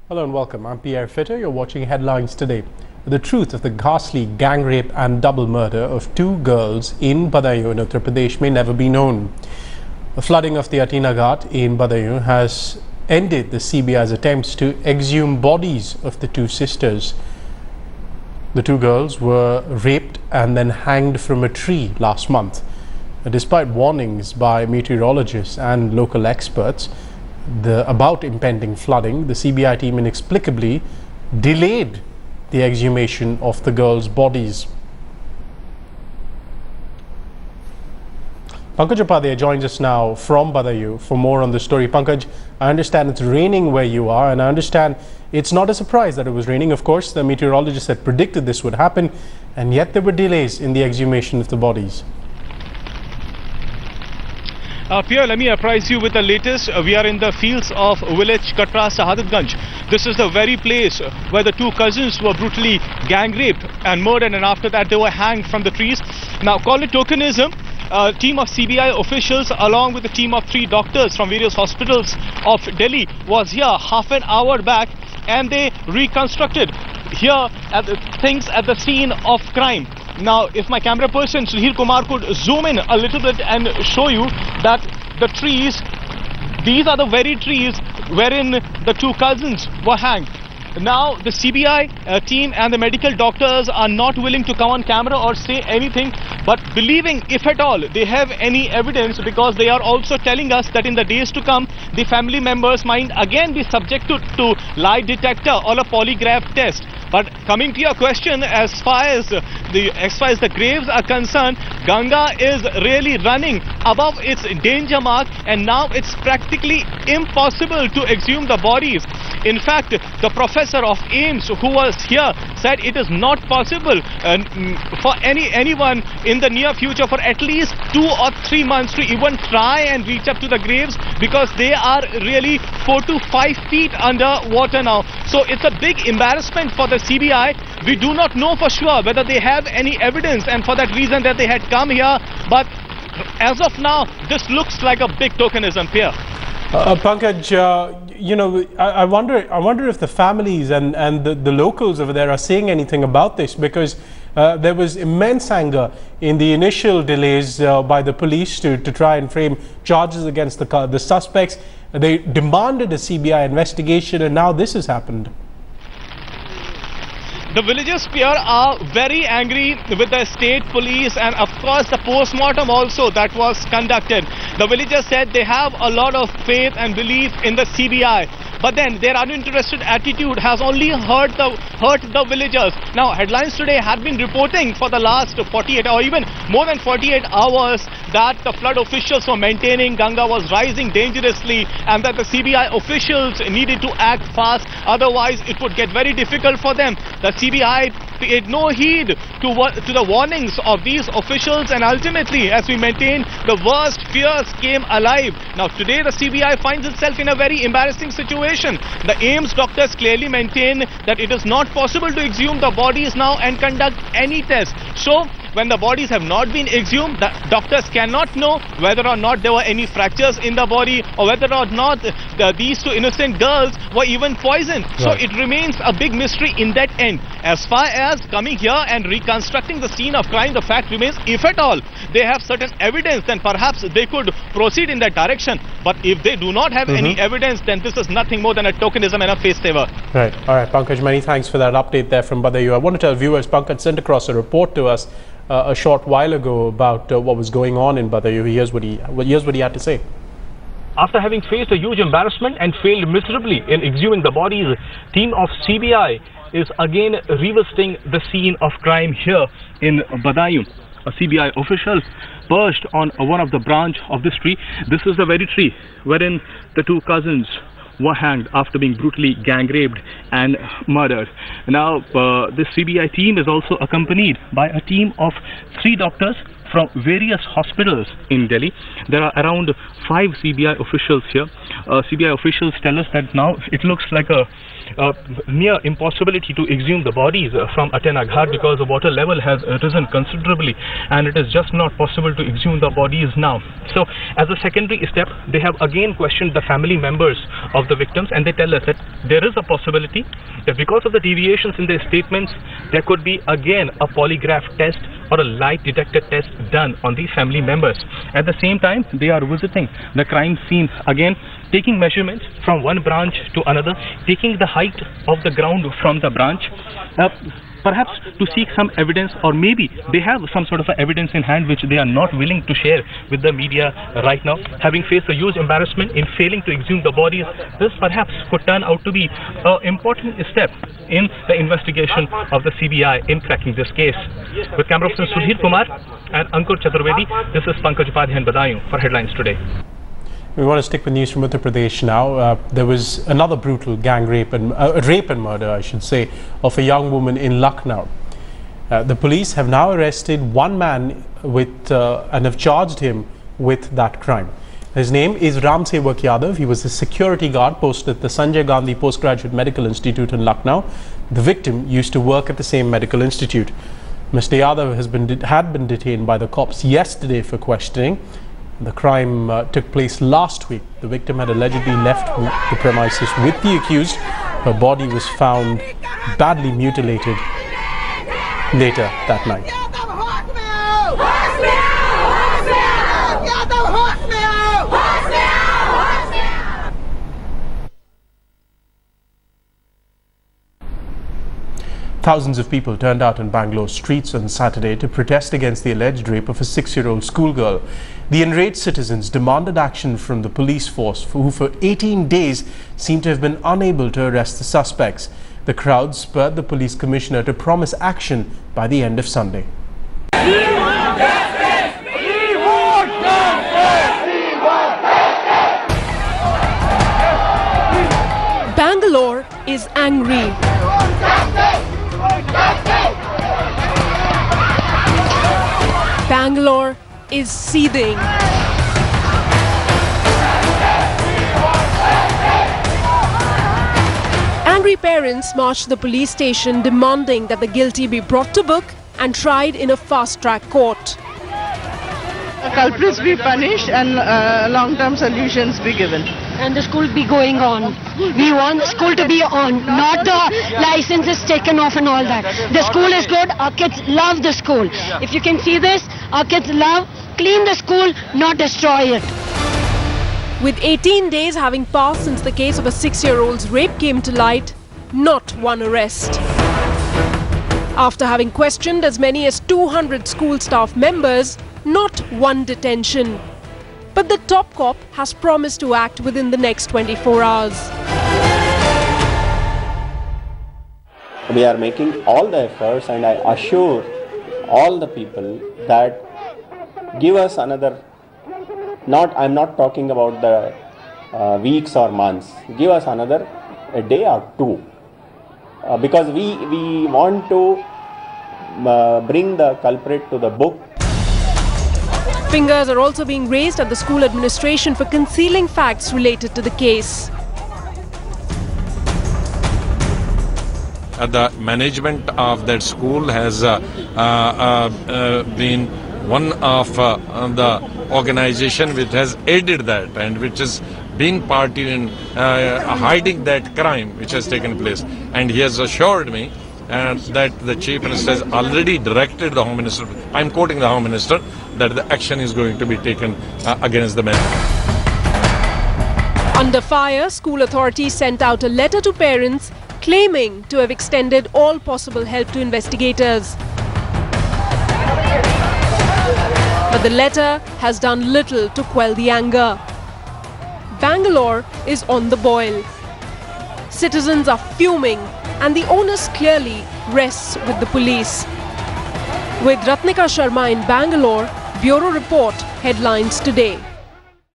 Hello and welcome. I'm Pierre Fitter. You're watching Headlines Today. The truth of the ghastly gang rape and double murder of two girls in Badaun, in Uttar Pradesh, may never be known. The flooding of the Atena Ghat in Badaun has ended the CBI's attempts to exhume bodies of the two sisters. The two girls were raped and then hanged from a tree last month. Despite warnings by meteorologists and local experts about impending flooding, the CBI team inexplicably delayed the exhumation of the girls' bodies. Pankaj Upadhyay joins us now from Badaun for more on the story. Pankaj, I understand it's raining where you are, and I understand it's not a surprise that it was raining. Of course, the meteorologists had predicted this would happen, and yet there were delays in the exhumation of the bodies. Pierre, let me apprise you with the latest. We are in the fields of village Katra Sahadatganj. This is the very place where the two cousins were brutally gang raped and murdered, and after that they were hanged from the trees. Now, call it tokenism. A team of CBI officials along with a team of 3 doctors from various hospitals of Delhi was here half an hour back, and they reconstructed here things at the scene of crime. Now, if my camera person Sudhir Kumar could zoom in a little bit and show you that the trees, these are the very trees wherein the two cousins were hanged. Now, the CBI team and the medical doctors are not willing to come on camera or say anything, but believing, if at all, they have any evidence, because they are also telling us that in the days to come, the family members might again be subjected to lie detector or a polygraph test. But coming to your question, as far as the graves are concerned, Ganga is really running above its danger mark, and now it's practically impossible to exhume the bodies. In fact, the professor of AIMS who was here said it is not possible for anyone in the near future for at least 2 or 3 months to even try and reach up to the graves, because they are really 4 to 5 feet under water now. So it's a big embarrassment for the CBI. We do not know for sure whether they have any evidence, and for that reason that they had come here. But as of now, this looks like a big tokenism here. Pankaj, I wonder if the families and the locals over there are saying anything about this, because there was immense anger in the initial delays by the police to try and frame charges against the suspects. They demanded a CBI investigation, and now this has happened. The villagers, Pierre, are very angry with the state police and of course the post-mortem also that was conducted. The villagers said they have a lot of faith and belief in the CBI, but then their uninterested attitude has only hurt the villagers. Now, Headlines Today had been reporting for the last 48 or even more than 48 hours that the flood officials were maintaining Ganga was rising dangerously, and that the CBI officials needed to act fast, otherwise it would get very difficult for them. The CBI paid no heed to the warnings of these officials, and ultimately, as we maintain, the worst fears came alive. Now, today the CBI finds itself in a very embarrassing situation. The AIMS doctors clearly maintain that it is not possible to exhume the bodies now and conduct any test. So, when the bodies have not been exhumed, the doctors cannot know whether or not there were any fractures in the body, or whether or not these two innocent girls were even poisoned. Right. So it remains a big mystery in that end. As far as coming here and reconstructing the scene of crime, the fact remains, if at all they have certain evidence, then perhaps they could proceed in that direction. But if they do not have any evidence, then this is nothing more than a tokenism and a face saver. Right. All right, Pankaj, many thanks for that update there from Badaun. I want to tell viewers, Pankaj sent across a report to us a short while ago about what was going on in Badaun. Here's what he had to say. After having faced a huge embarrassment and failed miserably in exhuming the bodies, team of CBI is again revisiting the scene of crime here in Badaun. A CBI official perched on one of the branch of this tree. This is the very tree wherein the two cousins were hanged after being brutally gang raped and murdered. Now, this CBI team is also accompanied by a team of 3 doctors from various hospitals in Delhi. There are around 5 CBI officials here. CBI officials tell us that now it looks like a near impossibility to exhume the bodies from Atena Ghat because the water level has risen considerably and it is just not possible to exhume the bodies now. So as a secondary step, they have again questioned the family members of the victims, and they tell us that there is a possibility that because of the deviations in their statements, there could be again a polygraph test or a lie detector test done on these family members. At the same time, they are visiting the crime scenes again, taking measurements from one branch to another, taking the height of the ground from the branch, perhaps to seek some evidence, or maybe they have some sort of evidence in hand which they are not willing to share with the media right now. Having faced a huge embarrassment in failing to exhume the bodies, this perhaps could turn out to be an important step in the investigation of the CBI in cracking this case. With camera person Sudhir Kumar and Ankur Chaturvedi, this is Pankaj Upadhyay in Badaun for Headlines Today. We want to stick with news from Uttar Pradesh now. There was another brutal gang rape and murder, I should say, of a young woman in Lucknow. The police have now arrested one man and have charged him with that crime. His name is Ram Sevak Yadav. He was a security guard posted at the Sanjay Gandhi Postgraduate Medical Institute in Lucknow. The victim used to work at the same medical institute. Mr. Yadav had been detained by the cops yesterday for questioning. The crime took place last week. The victim had allegedly left the premises with the accused. Her body was found badly mutilated later that night. Thousands of people turned out in Bangalore streets on Saturday to protest against the alleged rape of a 6-year-old schoolgirl. The enraged citizens demanded action from the police force, who for 18 days seemed to have been unable to arrest the suspects. The crowd spurred the police commissioner to promise action by the end of Sunday. Bangalore is angry. Bangalore is seething. Angry parents marched to the police station demanding that the guilty be brought to book and tried in a fast-track court. Culprits be punished and long-term solutions be given. And the school be going on. We want the school to be on, not the licenses taken off and all that. The school is good. Our kids love the school. If you can see this, our kids love clean the school, not destroy it. With 18 days having passed since the case of a 6-year-old's rape came to light, not one arrest. After having questioned as many as 200 school staff members, not one detention. But the top cop has promised to act within the next 24 hours. We are making all the efforts, and I assure all the people that give us another, I'm not talking about the weeks or months, give us another a day or two. Because we want to bring the culprit to the book. Fingers are also being raised at the school administration for concealing facts related to the case. The management of that school has been one of the organization which has aided that and which is being party in hiding that crime which has taken place. And he has assured me that the Chief Minister has already directed the Home Minister, I'm quoting the Home Minister, that the action is going to be taken against the men. Under fire, school authorities sent out a letter to parents claiming to have extended all possible help to investigators. But the letter has done little to quell the anger. Bangalore is on the boil. Citizens are fuming and the onus clearly rests with the police. With Ratnika Sharma in Bangalore, Bureau Report, Headlines Today.